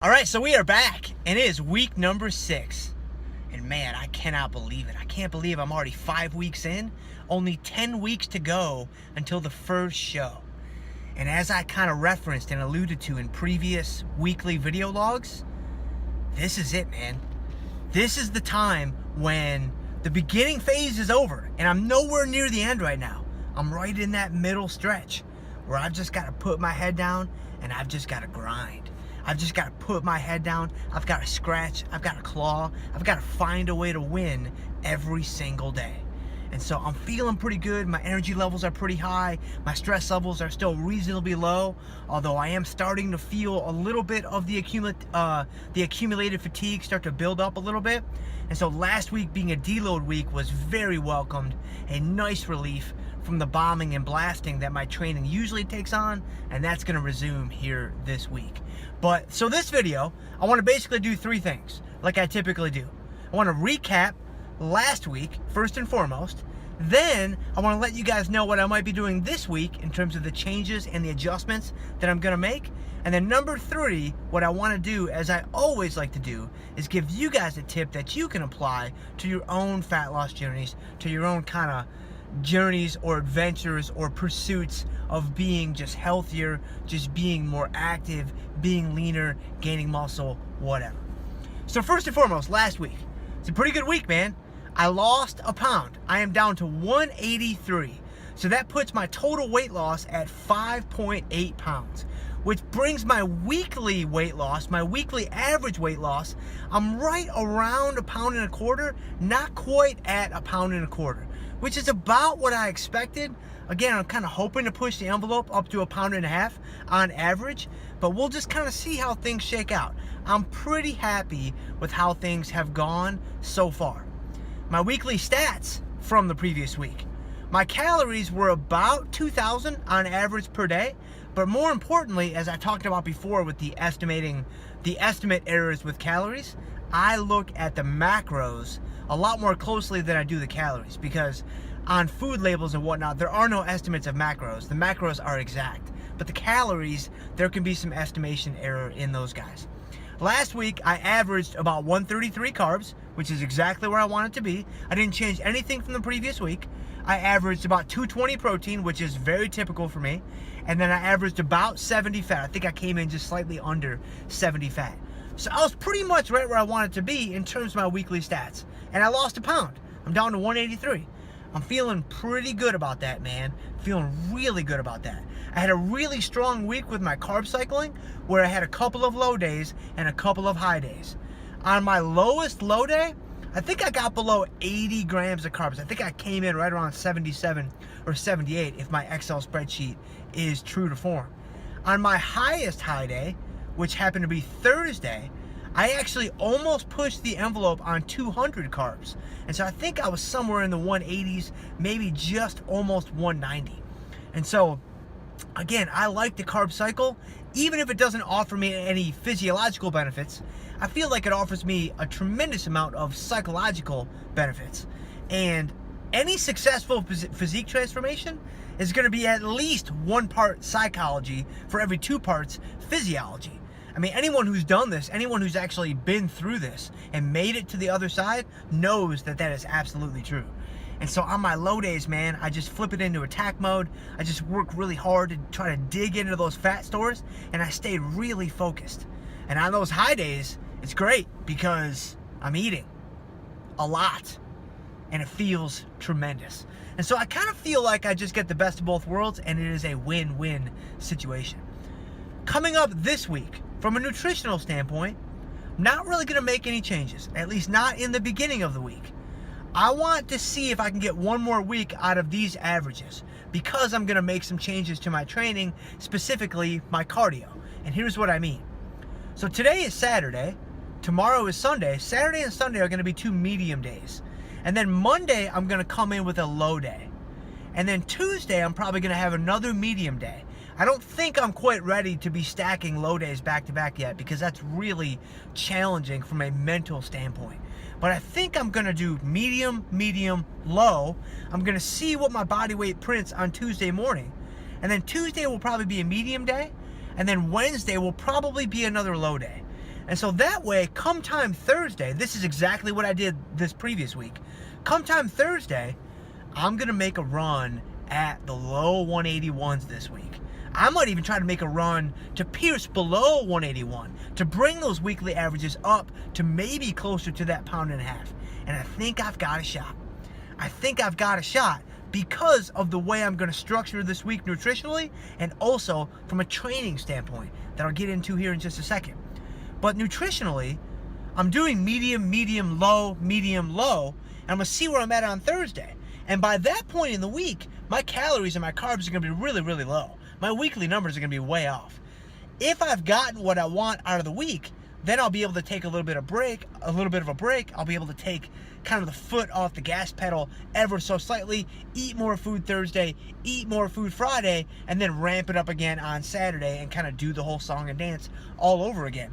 All right, so we are back, and it is week number 6. And man, I cannot believe it. I can't believe I'm already 5 weeks in, only 10 weeks to go until the first show. And as I kind of referenced and alluded to in previous weekly video logs, this is it, man. This is the time when the beginning phase is over, and I'm nowhere near the end right now. I'm right in that middle stretch where I've just got to put my head down and I've just got to grind. I've just got to put my head down. I've got to scratch. I've got to claw. I've got to find a way to win every single day. And so I'm feeling pretty good. My energy levels are pretty high. My stress levels are still reasonably low, although I am starting to feel a little bit of the accumulated fatigue start to build up a little bit. And so last week being a deload week was very welcomed, a nice relief from the bombing and blasting that my training usually takes on, and that's going to resume here this week. But so this video, I want to basically do 3 things like I typically do. I want to recap last week first and foremost. Then I want to let you guys know what I might be doing this week in terms of the changes and the adjustments that I'm going to make. And then number 3, what I want to do, as I always like to do, is give you guys a tip that you can apply to your own fat loss journeys, to your own kind of journeys or adventures or pursuits of being just healthier, just being more active, being leaner, gaining muscle, whatever. So first and foremost, last week, it's a pretty good week, man. I lost a pound. I am down to 183. So that puts my total weight loss at 5.8 pounds, which brings my weekly weight loss, my weekly average weight loss, I'm right around 1.25 pounds, not quite at 1.25 pounds, which is about what I expected. Again, I'm kind of hoping to push the envelope up to 1.5 pounds on average, but we'll just kind of see how things shake out. I'm pretty happy with how things have gone so far. My weekly stats from the previous week. My calories were about 2,000 on average per day, but more importantly, as I talked about before with the estimate errors with calories, I look at the macros a lot more closely than I do the calories, because on food labels and whatnot, there are no estimates of macros. The macros are exact, but the calories, there can be some estimation error in those guys. Last week, I averaged about 133 carbs, which is exactly where I want it to be. I didn't change anything from the previous week. I averaged about 220 protein, which is very typical for me. And then I averaged about 70 fat. I think I came in just slightly under 70 fat. So I was pretty much right where I wanted to be in terms of my weekly stats. And I lost a pound. I'm down to 183. I'm feeling pretty good about that, man. Feeling really good about that. I had a really strong week with my carb cycling, where I had a couple of low days and a couple of high days. On my lowest low day, I think I got below 80 grams of carbs. I think I came in right around 77 or 78 if my Excel spreadsheet is true to form. On my highest high day, which happened to be Thursday, I actually almost pushed the envelope on 200 carbs. And so I think I was somewhere in the 180s, maybe just almost 190. And so, again, I like the carb cycle. Even if it doesn't offer me any physiological benefits, I feel like it offers me a tremendous amount of psychological benefits. And any successful physique transformation is going to be at least 1 part psychology for every 2 parts physiology. I mean, anyone who's done this, anyone who's actually been through this and made it to the other side knows that that is absolutely true. And so on my low days, man, I just flip it into attack mode. I just work really hard to try to dig into those fat stores, and I stay really focused. And on those high days, it's great because I'm eating a lot and it feels tremendous. And so I kind of feel like I just get the best of both worlds, and it is a win-win situation. Coming up this week, from a nutritional standpoint, I'm not really going to make any changes, at least not in the beginning of the week. I want to see if I can get 1 more week out of these averages, because I'm going to make some changes to my training, specifically my cardio. And here's what I mean. So today is Saturday, tomorrow is Sunday. Saturday and Sunday are going to be 2 medium days. And then Monday, I'm going to come in with a low day. And then Tuesday, I'm probably going to have another medium day. I don't think I'm quite ready to be stacking low days back to back yet, because that's really challenging from a mental standpoint. But I think I'm going to do medium, medium, low. I'm going to see what my body weight prints on Tuesday morning. And then Tuesday will probably be a medium day. And then Wednesday will probably be another low day. And so that way, come time Thursday, this is exactly what I did this previous week. Come time Thursday, I'm going to make a run at the low 181s this week. I might even try to make a run to pierce below 181 to bring those weekly averages up to maybe closer to that 1.5 pounds. And I think I've got a shot. I think I've got a shot because of the way I'm going to structure this week nutritionally and also from a training standpoint that I'll get into here in just a second. But nutritionally, I'm doing medium, medium, low, and I'm going to see where I'm at on Thursday. And by that point in the week, my calories and my carbs are going to be really, really low. My weekly numbers are going to be way off. If I've gotten what I want out of the week, then I'll be able to take a little bit of a break. I'll be able to take kind of the foot off the gas pedal ever so slightly, eat more food Thursday, eat more food Friday, and then ramp it up again on Saturday and kind of do the whole song and dance all over again.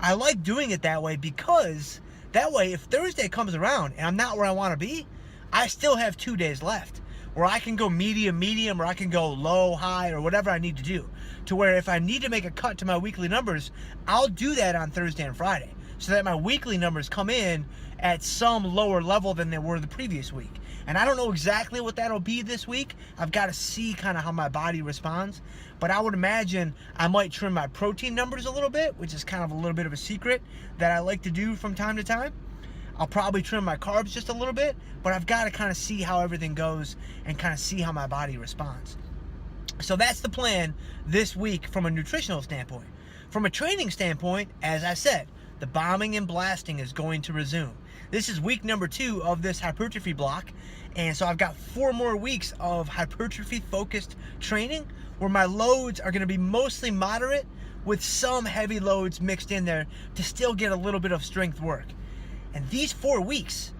I like doing it that way because that way if Thursday comes around and I'm not where I want to be, I still have 2 days left where I can go medium, or I can go low, high, or whatever I need to do. To where if I need to make a cut to my weekly numbers, I'll do that on Thursday and Friday so that my weekly numbers come in at some lower level than they were the previous week. And I don't know exactly what that'll be this week. I've got to see kind of how my body responds. But I would imagine I might trim my protein numbers a little bit, which is kind of a little bit of a secret that I like to do from time to time. I'll probably trim my carbs just a little bit, but I've got to kind of see how everything goes and kind of see how my body responds. So that's the plan this week from a nutritional standpoint. From a training standpoint, as I said, the bombing and blasting is going to resume. This is week number 2 of this hypertrophy block. And so I've got 4 more weeks of hypertrophy focused training where my loads are going to be mostly moderate with some heavy loads mixed in there to still get a little bit of strength work. And these 4 weeks,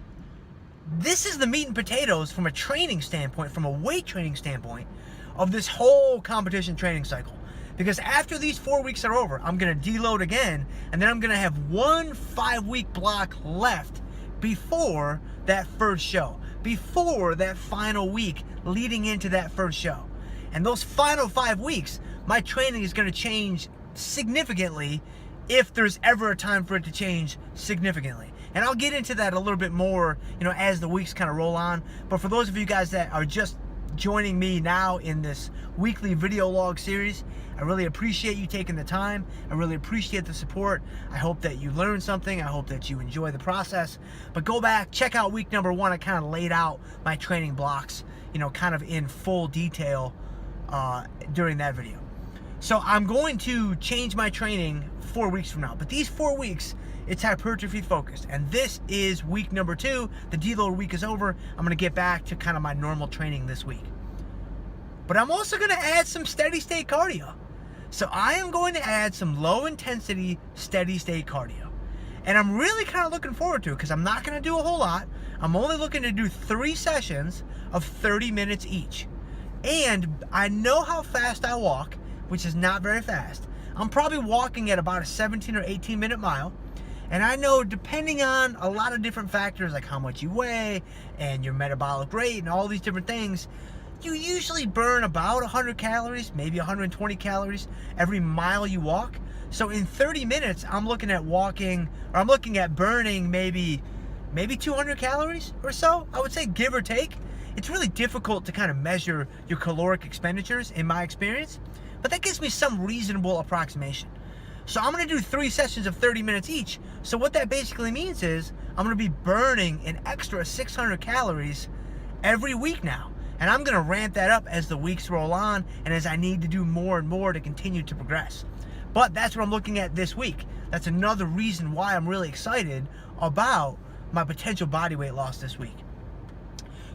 this is the meat and potatoes from a training standpoint, from a weight training standpoint of this whole competition training cycle. Because after these 4 weeks are over, I'm going to deload again, and then I'm going to have 1 5-week block left before that first show, before that final week leading into that first show. And those final 5 weeks, my training is going to change significantly if there's ever a time for it to change significantly. And I'll get into that a little bit more, as the weeks kind of roll on. But for those of you guys that are just joining me now in this weekly video log series, I really appreciate you taking the time. I really appreciate the support. I hope that you learned something. I hope that you enjoy the process. But go back, check out week number 1. I kind of laid out my training blocks, kind of in full detail during that video. So I'm going to change my training 4 weeks from now. But these 4 weeks, it's hypertrophy focused. And this is week number 2. The deload week is over. I'm going to get back to kind of my normal training this week. But I'm also going to add some steady state cardio. So I am going to add some low intensity steady state cardio. And I'm really kind of looking forward to it because I'm not going to do a whole lot. I'm only looking to do 3 sessions of 30 minutes each. And I know how fast I walk, which is not very fast. I'm probably walking at about a 17 or 18 minute mile. And I know depending on a lot of different factors like how much you weigh and your metabolic rate and all these different things, you usually burn about 100 calories, maybe 120 calories every mile you walk. So in 30 minutes, I'm looking at burning maybe 200 calories or so, I would say, give or take. It's really difficult to kind of measure your caloric expenditures in my experience, but that gives me some reasonable approximation. So I'm going to do 3 sessions of 30 minutes each. So what that basically means is I'm going to be burning an extra 600 calories every week now. And I'm going to ramp that up as the weeks roll on and as I need to do more and more to continue to progress. But that's what I'm looking at this week. That's another reason why I'm really excited about my potential body weight loss this week.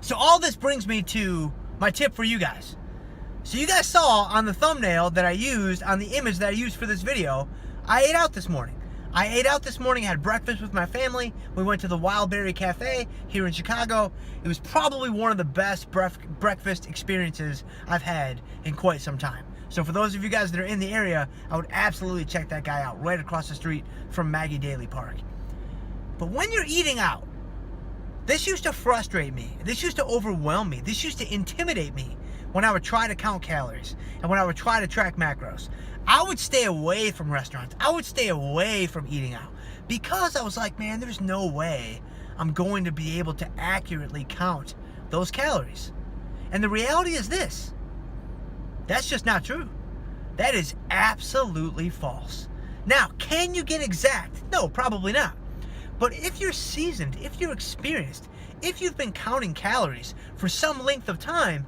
So all this brings me to my tip for you guys. So you guys saw on the thumbnail that I used, on the image that I used for this video, I ate out this morning. Had breakfast with my family. We went to the Wild Berry Cafe here in Chicago. It was probably one of the best breakfast experiences I've had in quite some time. So for those of you guys that are in the area, I would absolutely check that guy out right across the street from Maggie Daly Park. But when you're eating out, this used to frustrate me. This used to overwhelm me. This used to intimidate me when I would try to count calories and when I would try to track macros, I would stay away from restaurants. I would stay away from eating out because I was like, man, there's no way I'm going to be able to accurately count those calories. And the reality is this: that's just not true. That is absolutely false. Now, can you get exact? No, probably not. But if you're seasoned, if you're experienced, if you've been counting calories for some length of time,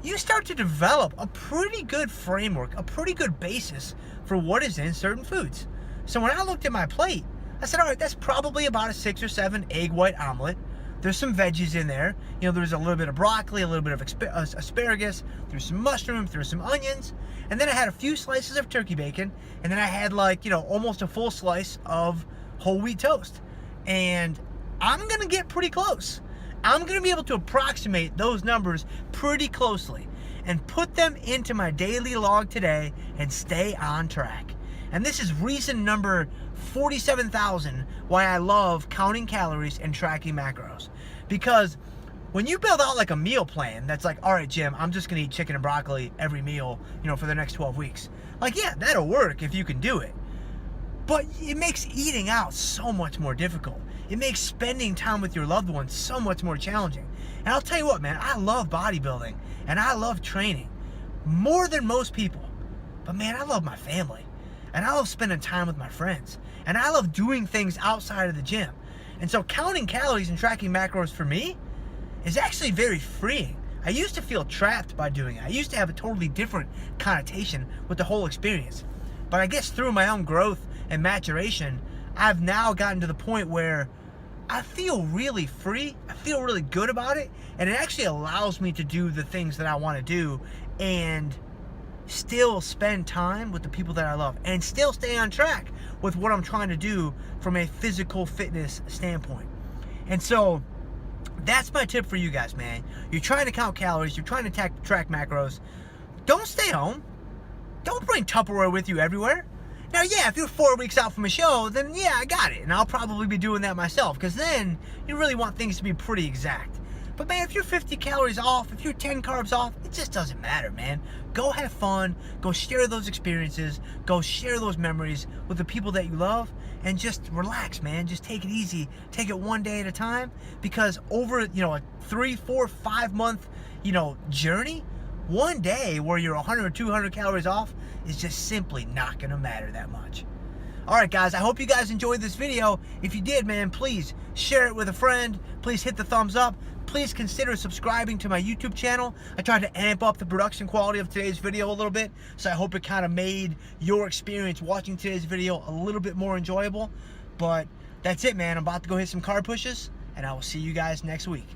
you start to develop a pretty good framework, a pretty good basis for what is in certain foods. So when I looked at my plate, I said, all right, that's probably about a 6 or 7 egg white omelet. There's some veggies in there. You know, there's a little bit of broccoli, a little bit of asparagus, there's some mushrooms, there's some onions, and then I had a few slices of turkey bacon, and then I had like, you know, almost a full slice of whole wheat toast. And I'm gonna get pretty close. I'm gonna be able to approximate those numbers pretty closely and put them into my daily log today and stay on track. And this is reason number 47,000 why I love counting calories and tracking macros. Because when you build out like a meal plan that's like, all right, Jim, I'm just gonna eat chicken and broccoli every meal, you know, for the next 12 weeks. Like, yeah, that'll work if you can do it. But it makes eating out so much more difficult. It makes spending time with your loved ones so much more challenging. And I'll tell you what, man, I love bodybuilding and I love training more than most people. But man, I love my family and I love spending time with my friends and I love doing things outside of the gym. And so counting calories and tracking macros for me is actually very freeing. I used to feel trapped by doing it. I used to have a totally different connotation with the whole experience. But I guess through my own growth and maturation, I've now gotten to the point where I feel really free. I feel really good about it. And it actually allows me to do the things that I want to do and still spend time with the people that I love and still stay on track with what I'm trying to do from a physical fitness standpoint. And so that's my tip for you guys, man. You're trying to count calories. You're trying to track macros. Don't stay home. Don't bring Tupperware with you everywhere. Now, yeah, if you're 4 weeks out from a show, then yeah, I got it. And I'll probably be doing that myself because then you really want things to be pretty exact. But man, if you're 50 calories off, if you're 10 carbs off, it just doesn't matter, man. Go have fun. Go share those experiences. Go share those memories with the people that you love and just relax, man. Just take it easy. Take it one day at a time because over, a 3, 4, 5 month, journey, one day where you're 100 or 200 calories off is just simply not going to matter that much. All right, guys, I hope you guys enjoyed this video. If you did, man, please share it with a friend. Please hit the thumbs up. Please consider subscribing to my YouTube channel. I tried to amp up the production quality of today's video a little bit, so I hope it kind of made your experience watching today's video a little bit more enjoyable. But that's it, man. I'm about to go hit some carb pushes, and I will see you guys next week.